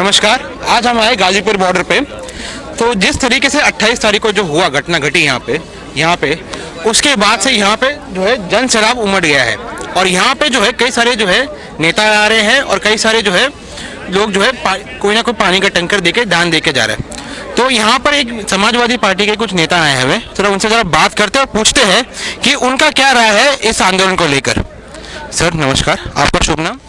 नमस्कार। आज हम आए गाजीपुर बॉर्डर पे। तो जिस तरीके से 28 तारीख को जो हुआ घटना घटी यहाँ पे उसके बाद से यहाँ पे जो है जन सैलाब उमड़ गया है और यहाँ पे जो है कई सारे जो है नेता आ रहे हैं और कई सारे जो है लोग जो है कोई ना कोई पानी का टैंकर देके दान देके जा रहे हैं। तो यहाँ पर एक समाजवादी पार्टी के कुछ नेता आए हैं, हमें थोड़ा उनसे जरा बात करते हैं और पूछते हैं कि उनका क्या राय है इस आंदोलन को लेकर। सर नमस्कार, आपका शुभ नाम?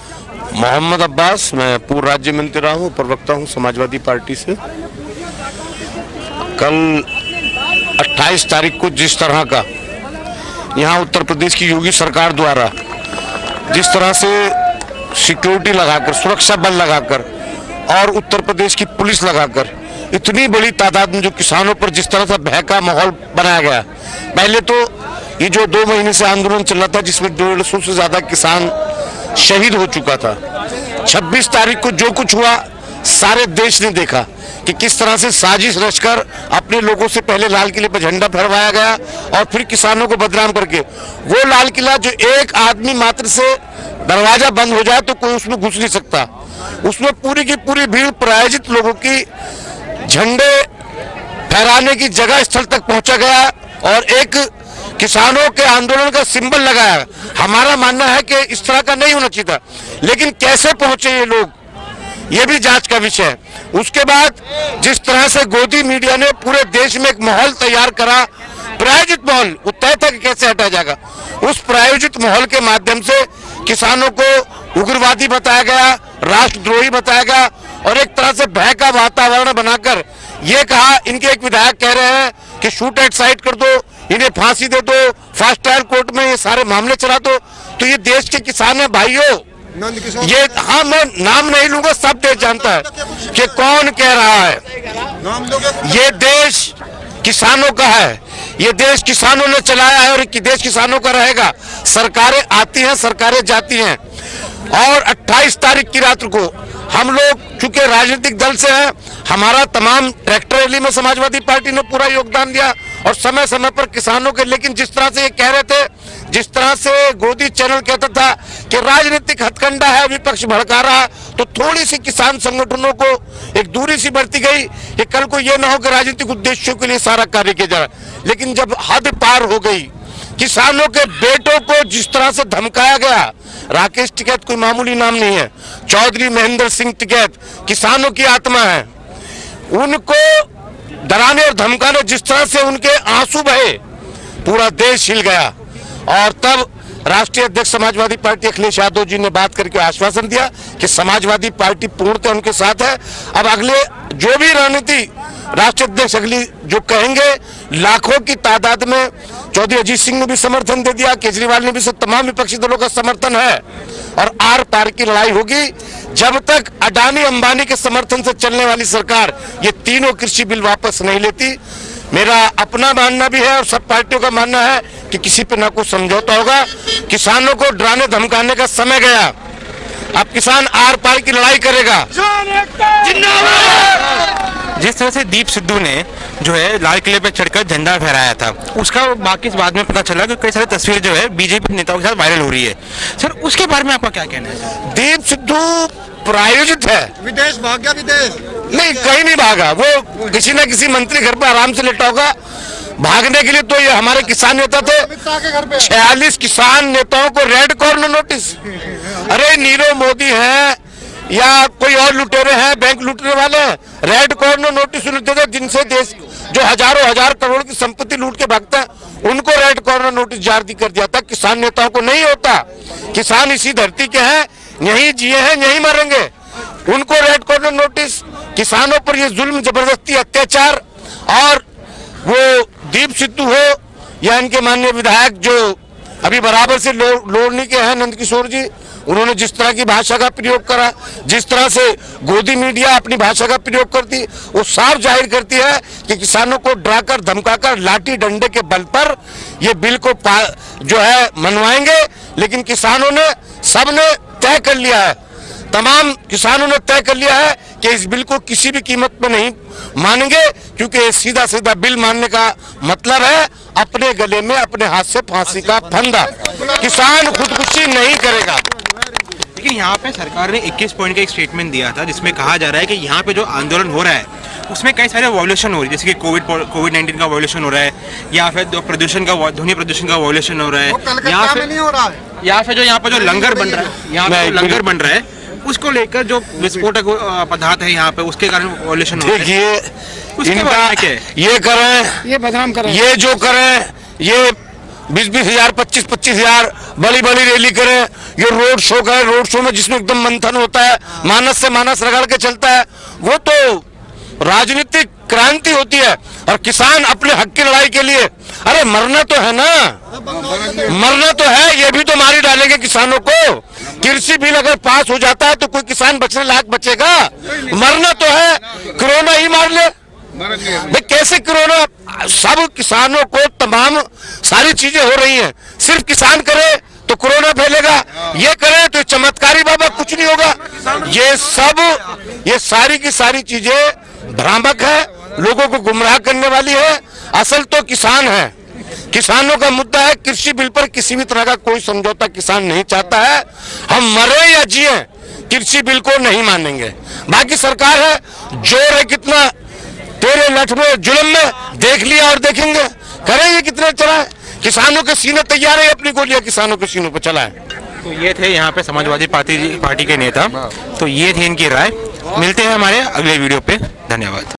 मोहम्मद अब्बास, मैं पूर्व राज्य मंत्री रहा हूँ, प्रवक्ता हूँ समाजवादी पार्टी से। कल 28 तारीख को जिस तरह का यहाँ उत्तर प्रदेश की योगी सरकार द्वारा जिस तरह से सिक्योरिटी लगाकर, सुरक्षा बल लगाकर और उत्तर प्रदेश की पुलिस लगाकर इतनी बड़ी तादाद में जो किसानों पर जिस तरह से भय का माहौल बनाया गया। पहले तो ये जो 2 महीने से आंदोलन चल रहा था जिसमें 150 से ज्यादा किसान शहीद हो चुका था, 26 तारीख को जो कुछ हुआ सारे देश ने देखा कि किस तरह से साजिश रचकर अपने लोगों से पहले लाल किले पर झंडा फहराया गया और फिर किसानों को बदनाम करके वो लाल किला जो एक आदमी मात्र से दरवाजा बंद हो जाए तो कोई उसमें घुस नहीं सकता, उसमें पूरी की पूरी भीड़ प्रायोजित लोगों की झंडे फहराने की जगह स्थल तक पहुंचा गया और एक किसानों के आंदोलन का सिंबल लगाया। हमारा मानना है कि इस तरह का नहीं होना चाहिए था, लेकिन कैसे पहुंचे ये लोग ये भी जांच का विषय है। उसके बाद जिस तरह से गोदी मीडिया ने पूरे देश में एक माहौल तैयार करा, प्रायोजित माहौल, वो तय था कि कैसे हटाया जाएगा। उस प्रायोजित माहौल के माध्यम से किसानों को उग्रवादी बताया गया, राष्ट्रद्रोही बताया गया और एक तरह से भय का वातावरण बनाकर ये कहा, इनके एक विधायक कह रहे हैं कि शूट एट साइट कर दो, इन्हें फांसी दे दो, फास्ट ट्रायल कोर्ट में ये सारे मामले चला दो। तो ये देश के किसान है भाइयों, ये हाँ मैं नाम नहीं लूंगा, सब देश जानता है कि कौन कह रहा है। ये देश किसानों का है, ये देश किसानों ने चलाया है और ये देश किसानों का रहेगा। सरकारें आती हैं, सरकारें जाती हैं और 28 तारीख की रात को हम लोग चूंकि राजनीतिक दल से हैं, हमारा तमाम ट्रैक्टर रैली में समाजवादी पार्टी ने पूरा योगदान दिया और समय समय पर किसानों के, लेकिन जिस तरह से ये कह रहे थे, जिस तरह से गोदी चैनल कहता था कि राजनीतिक हथकंडा है, विपक्ष भड़का रहा, तो थोड़ी सी किसान संगठनों को एक दूरी सी बरती गई कि कल को ये ना हो कि राजनीतिक उद्देश्यों के लिए सारा कार्य किया जा रहा है। लेकिन जब हद पार हो गई, किसानों के बेटों को जिस तरह से धमकाया गया, राकेश टिकैत कोई मामूली नाम नहीं है, चौधरी महेंद्र सिंह टिकैत किसानों की आत्मा है, उनको डराने और धमकाने जिस तरह से उनके आंसू बहे, पूरा देश हिल गया। और तब राष्ट्रीय अध्यक्ष समाजवादी पार्टी अखिलेश यादव जी ने बात करके आश्वासन दिया कि समाजवादी पार्टी पूर्णतः उनके साथ है। अब अगले जो भी रणनीति राष्ट्रीय अध्यक्ष अगली जो कहेंगे, लाखों की तादाद में चौधरी अजीत सिंह ने भी समर्थन दे दिया, केजरीवाल ने भी, तमाम विपक्षी दलों का समर्थन है और आर पार की लड़ाई होगी। जब तक अडानी अंबानी के समर्थन से चलने वाली सरकार ये तीनों कृषि बिल वापस नहीं लेती, मेरा अपना मानना भी है और सब पार्टियों का मानना है कि किसी पे ना कोई समझौता होगा। किसानों को डराने धमकाने का समय गया, अब किसान आर पार की लड़ाई करेगा। जिस तरह से दीप सिद्धू ने जो है लाल किले पे चढ़कर झंडा फहराया था, उसका बाकी बाद में पता चला कि कई सारी तस्वीर जो है बीजेपी नेताओं के साथ वायरल हो रही है। सर उसके बारे में आपका क्या कहना है? दीप सिद्धू प्रायोजित है, विदेश भाग गया, विदेश नहीं कहीं नहीं भागा, वो किसी न किसी मंत्री घर पर आराम से लेटा होगा। भागने के लिए तो ये हमारे किसान नेता थे, 46 किसान नेताओं को रेड कॉर्नर नोटिस। अरे नीरव मोदी हैं या कोई और लुटेरे हैं, बैंक लूटने वाले हैं, रेड कॉर्नर नोटिस देते थे, जिनसे देश जो हजारों हजार करोड़ की संपत्ति लूट के भागता है, उनको रेड कॉर्नर नोटिस जारी कर दिया था। किसान नेताओं को नहीं होता, किसान इसी धरती के हैं, यहीं जिए हैं, यहीं मरेंगे, उनको रेड कॉर्नर नोटिस। किसानों पर ये जुल्म, जबरदस्ती, अत्याचार, और वो दीप सिद्धू हो या इनके माननीय विधायक जो अभी बराबर से लोरनी के हैं, नंदकिशोर जी, उन्होंने जिस तरह की भाषा का प्रयोग करा, जिस तरह से गोदी मीडिया अपनी भाषा का प्रयोग करती, वो साफ जाहिर करती है कि किसानों को डराकर धमकाकर लाठी डंडे के बल पर ये बिल को जो है मनवाएंगे। लेकिन किसानों ने, सबने तय कर लिया है, तमाम किसानों ने तय कर लिया है कि इस बिल को किसी भी कीमत में नहीं मानेंगे, क्योंकि सीधा सीधा बिल मानने का मतलब है अपने गले में अपने हाथ से फांसी का फंदा। किसान खुदकुशी नहीं करेगा। देखिए यहाँ पे सरकार ने 21 पॉइंट का एक स्टेटमेंट दिया था जिसमें कहा जा रहा है कि यहाँ पे जो आंदोलन हो रहा है उसमें कई सारे वॉल्यूशन हो रही है, जैसे कि कोविड-19 का वॉल्यूशन हो रहा है, या फिर प्रदूषण का ध्वनि प्रदूषण का वॉल्यूशन हो रहा है, या फिर जो यहाँ पे जो लंगर बन रहा है, यहाँ पे जो लंगर बन रहा है उसको लेकर जो विस्फोटक पदार्थ है यहाँ पे उसके कारण वॉल्यूशन हो रहा है। देखिए इनका ये करें, ये बदनाम करें, ये जो करें, ये 20-20 हजार 25-25 हजार बड़ी बड़ी रैली करें, ये रोड शो करें, रोड शो में जिसमें एकदम मंथन होता है, मानस से मानस रगड़ के चलता है, वो तो राजनीतिक क्रांति होती है। और किसान अपने हक की लड़ाई के लिए, अरे मरना तो है ना, मरना तो है, ये भी तो मारी डालेंगे किसानों को। कृषि बिल अगर पास हो जाता है तो कोई किसान बचने लायक बचेगा? मरना तो है, कोरोना ही मार ले भाई, कैसे कोरोना? सब किसानों को तमाम सारी चीजें हो रही हैं, सिर्फ किसान करे तो कोरोना फैलेगा, ये करे तो चमत्कारी बाबा कुछ नहीं होगा। ये सब, ये सारी की सारी चीजें भ्रामक है, लोगों को गुमराह करने वाली है। असल तो किसान है, किसानों का मुद्दा है। कृषि बिल पर किसी भी तरह का कोई समझौता किसान नहीं चाहता है। हम मरे या जिए कृषि बिल को नहीं मानेंगे। बाकी सरकार है, जोर है कितना तेरे लठ में जुल्म में, देख लिया और देखेंगे, करेंगे कितने चलाए। किसानों के सीने तैयार है, अपनी गोलियां किसानों के सीनों पर चलाए। तो ये थे यहाँ पे समाजवादी पार्टी के नेता, तो ये थी इनकी राय। मिलते हैं हमारे अगले वीडियो पे, धन्यवाद।